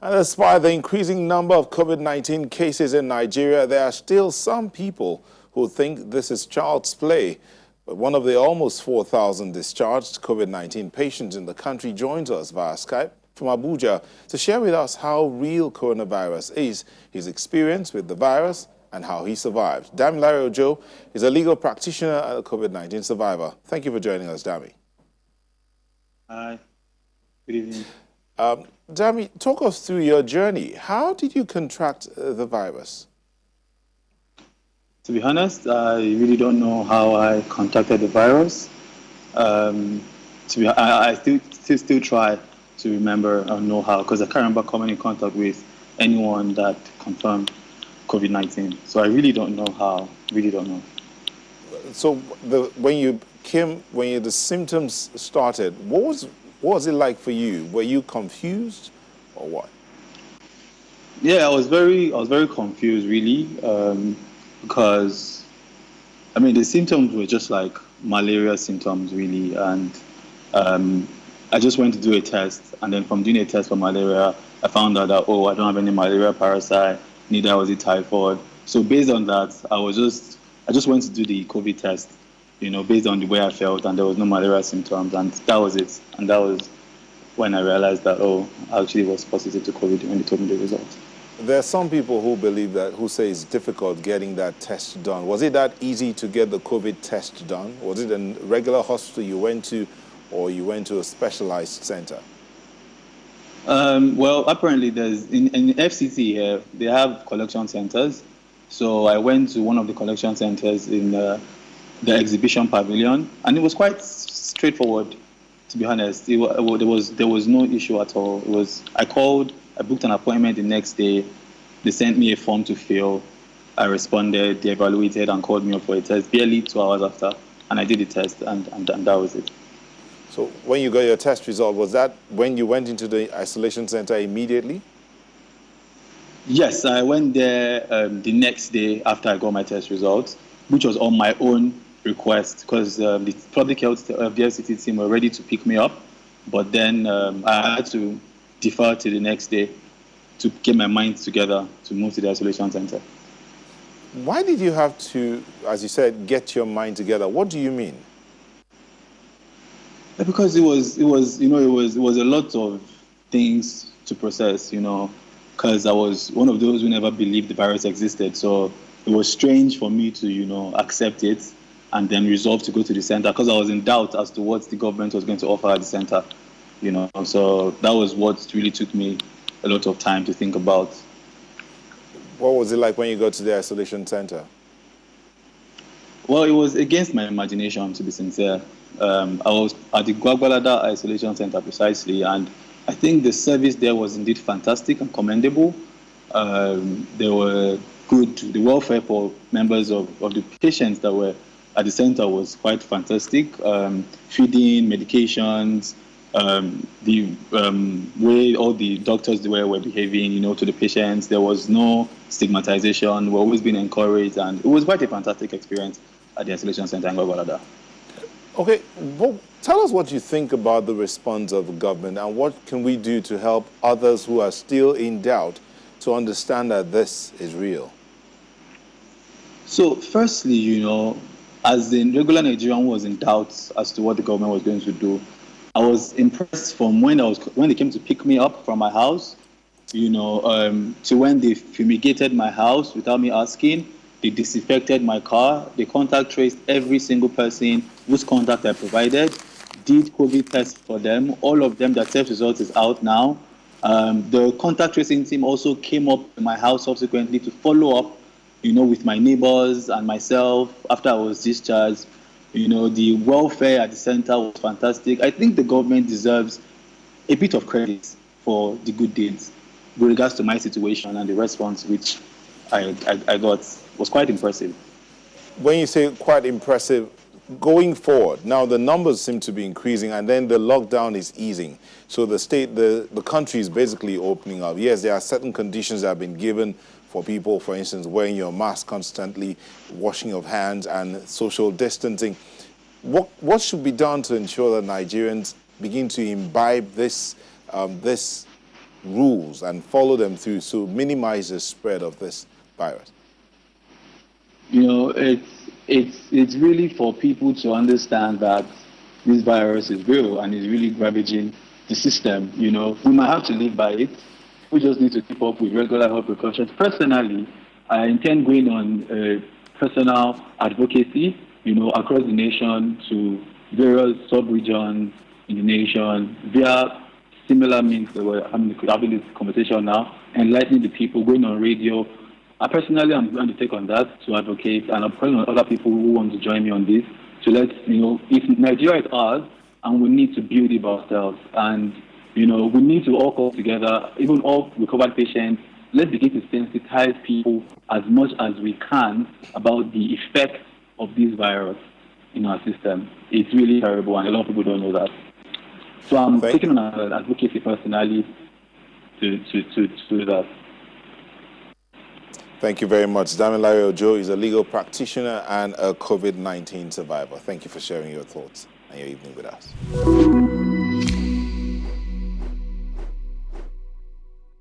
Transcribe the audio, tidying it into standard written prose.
And despite the increasing number of COVID-19 cases in Nigeria, there are still some people who think this is child's play. But one of the almost 4,000 discharged COVID-19 patients in the country joins us via Skype from Abuja to share with us how real coronavirus is, his experience with the virus, and how he survived. Damilare Ojo is a legal practitioner and a COVID-19 survivor. Thank you for joining us, Dami. Hi, good evening. Dami, talk us through your journey. How did you contract the virus? To be honest, I really don't know how I contracted the virus. I still try to remember or know how, because I can't remember coming in contact with anyone that confirmed COVID-19. So I really don't know how. Really don't know. So when the symptoms started, what was it like for you? Were you confused or what? Yeah, I was very confused, really, because I mean the symptoms were just like malaria symptoms, really, and I just went to do a test, and then from doing a test for malaria, I found out that I don't have any malaria parasite, neither was it typhoid. So based on that, I just went to do the COVID test, based on the way I felt, and there was no malaria symptoms, and that was it. And that was when I realized that I actually was positive to COVID when they told me the result. There are some people who say it's difficult getting that test done. Was it that easy to get the COVID test done? Was it a regular hospital you went to, or you went to a specialized center? Well, apparently in FCT here, they have collection centers. So I went to one of the collection centers in the exhibition pavilion, and it was quite straightforward, to be honest. There was no issue at all. I booked an appointment the next day. They sent me a form to fill. I responded, they evaluated and called me up for a test barely 2 hours after, and I did the test, and that was it. So when you got your test result, was that when you went into the isolation center immediately? Yes, I went there the next day after I got my test results, which was on my own request, because the public health the FCT team were ready to pick me up, but then I had to defer to the next day to get my mind together to move to the isolation center. Why did you have to, as you said, get your mind together? What do you mean? Because it was a lot of things to process, because I was one of those who never believed the virus existed. So it was strange for me to, accept it and then resolve to go to the center, because I was in doubt as to what the government was going to offer at the center, So that was what really took me a lot of time to think about. What was it like when you got to the isolation center? Well, it was against my imagination, to be sincere. I was at the Gwagwalada Isolation Center precisely, and I think the service there was indeed fantastic and commendable. They were good. The welfare for members of the patients that were at the center was quite fantastic. Feeding, medications, the way all the doctors were behaving, to the patients. There was no stigmatization. We're always being encouraged, and it was quite a fantastic experience at the isolation center in Gwagwalada. Okay, well, tell us what you think about the response of the government, and what can we do to help others who are still in doubt to understand that this is real? So firstly, as the regular Nigerian was in doubt as to what the government was going to do, I was impressed from when they came to pick me up from my house, to when they fumigated my house without me asking. They disinfected my car. They contact traced every single person whose contact I provided, did COVID tests for them. All of them, their test result is out now. The contact tracing team also came up to my house subsequently to follow up, with my neighbors and myself after I was discharged. The welfare at the center was fantastic. I think the government deserves a bit of credit for the good deeds with regards to my situation, and the response which I got was quite impressive. When you say quite impressive, going forward, now the numbers seem to be increasing, and then the lockdown is easing. So the country is basically opening up. Yes, there are certain conditions that have been given for people, for instance, wearing your mask constantly, washing of hands, and social distancing. What should be done to ensure that Nigerians begin to imbibe this rules and follow them through to minimize the spread of this virus? You know, it's really for people to understand that this virus is real and is really ravaging the system. You know, we might have to live by it. We just need to keep up with regular health precautions. Personally, I intend going on personal advocacy, you know, across the nation to various sub-regions in the nation via similar means that we're having this conversation now, enlightening the people, going on radio. Personally, I'm going to take on that to advocate, and I'm calling on other people who want to join me on this to let, you know, if Nigeria is ours, and we need to build it ourselves. And, you know, we need to all come together, even all recovered patients. Let's begin to sensitize people as much as we can about the effects of this virus in our system. It's really terrible, and a lot of people don't know that. So I'm taking on advocacy personally to do that. Thank you very much. Damilare Ojo is a legal practitioner and a COVID-19 survivor. Thank you for sharing your thoughts and your evening with us.